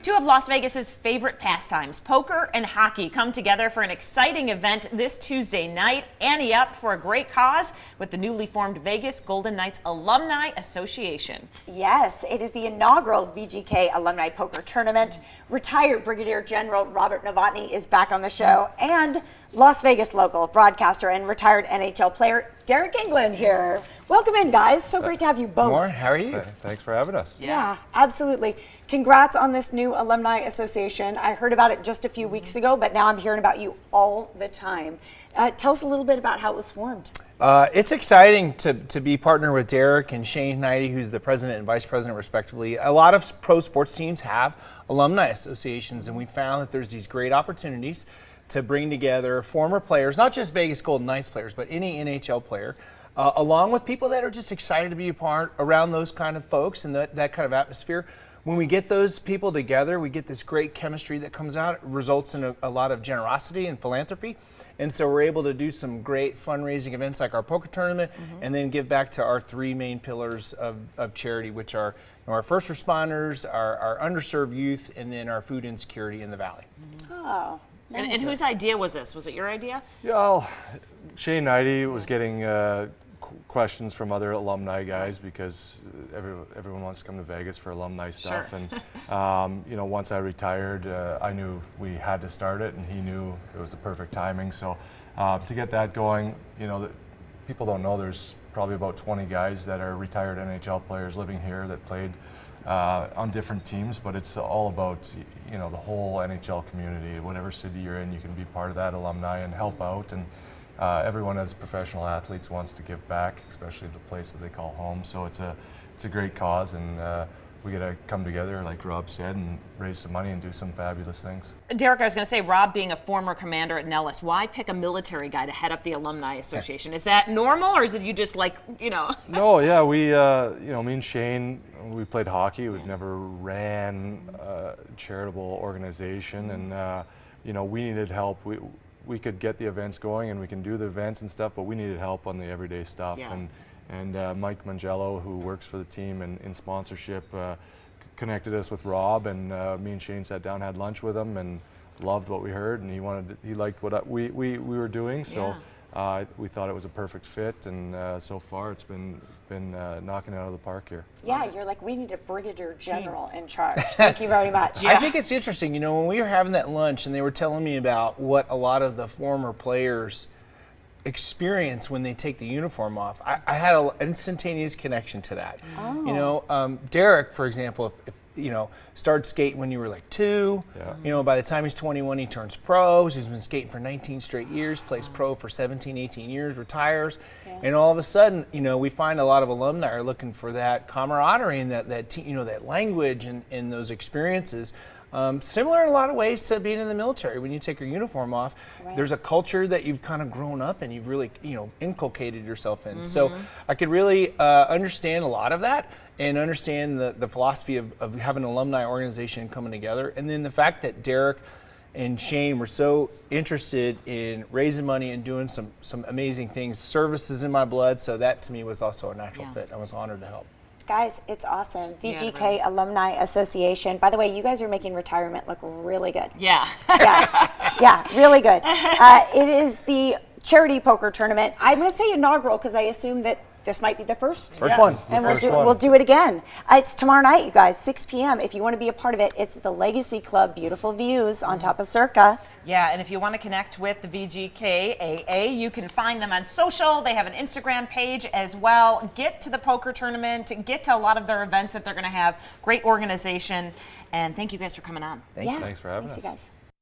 Two of Las Vegas's favorite pastimes, poker and hockey, come together for an exciting event this Tuesday night. Ante up for a great cause with the newly formed Vegas Golden Knights Alumni Association. Yes, it is the inaugural VGK Alumni Poker Tournament. Retired Brigadier General Robert Novotny is back on the show, and Las Vegas local broadcaster and retired NHL player Derek England here. Welcome in, guys. So great to have you both. Warren, how are you? Thanks for having us. Yeah, absolutely. Congrats on this new Alumni Association. I heard about it just a few weeks ago, but now I'm hearing about you all the time. Tell us a little bit about how it was formed. It's exciting to be partnered with Derek and Shane Knighty, who's the president and vice president, respectively. A lot of pro sports teams have alumni associations, and we found that there's these great opportunities to bring together former players, not just Vegas Golden Knights players, but any NHL player, along with people that are just excited to be a part around those kind of folks and that kind of atmosphere. When we get those people together, we get this great chemistry that comes out. It results in a lot of generosity and philanthropy. And so we're able to do some great fundraising events like our poker tournament, and then give back to our three main pillars of charity, which are our first responders, our underserved youth, and then our food insecurity in the Valley. Oh. And whose idea was this? Was it your idea? Yeah, well, Shane Knighty was getting questions from other alumni guys because everyone wants to come to Vegas for alumni stuff. Sure. And you know, once I retired, I knew we had to start it, and he knew it was the perfect timing. So to get that going, you know, people don't know there's probably about 20 guys that are retired NHL players living here that played on different teams, but it's all about, you know, the whole NHL community. Whatever city you're in, you can be part of that alumni and help out. And everyone as professional athletes wants to give back, especially the place that they call home. So it's a great cause, and we get to come together, like Rob said, and raise some money and do some fabulous things. Derek, I was going to say, Rob being a former commander at Nellis, why pick a military guy to head up the Alumni Association? Is that normal, or is it you just like, you know? No, yeah, we, you know, me and Shane, we played hockey. We've never ran a charitable organization, and you know, we needed help. We could get the events going, and we can do the events and stuff, but we needed help on the everyday stuff. Yeah. And Mike Mangello, who works for the team and in sponsorship, connected us with Rob, and me and Shane sat down, had lunch with him, and loved what we heard, and he liked what we were doing. So we thought it was a perfect fit, and so far it's been knocking it out of the park here. Yeah, you're like, we need a Brigadier General in charge. Thank you very much. I think it's interesting, you know, when we were having that lunch and they were telling me about what a lot of the former players experience when they take the uniform off, I had an instantaneous connection to that. Oh. You know, Derek, for example, if you know, started skating when you were like 2. Yeah. You know, by the time he's 21, he turns pro. He's been skating for 19 straight years, plays pro for 17, 18 years, retires. Yeah. And all of a sudden, you know, we find a lot of alumni are looking for that camaraderie and that you know, that language and those experiences. Similar in a lot of ways to being in the military. When you take your uniform off, there's a culture that you've kind of grown up and you've really, you know, inculcated yourself in. So I could really understand a lot of that and understand the philosophy of having an alumni organization coming together. And then the fact that Derek and Shane were so interested in raising money and doing some amazing things. Service is in my blood, so that to me was also a natural fit. I was honored to help. Guys, it's awesome. VGK really. Alumni Association. By the way, you guys are making retirement look really good. Yeah. Yes. Yeah, really good. It is the charity poker tournament. I'm going to say inaugural because I assume that this might be the first. First one. And we'll do it again. It's tomorrow night, you guys, 6 p.m. If you want to be a part of it, it's the Legacy Club. Beautiful views on top of Circa. Yeah, and if you want to connect with the VGKAA, you can find them on social. They have an Instagram page as well. Get to the poker tournament. Get to a lot of their events that they're going to have. Great organization. And thank you guys for coming on. Thank you. Thanks for having us. Thanks, you guys.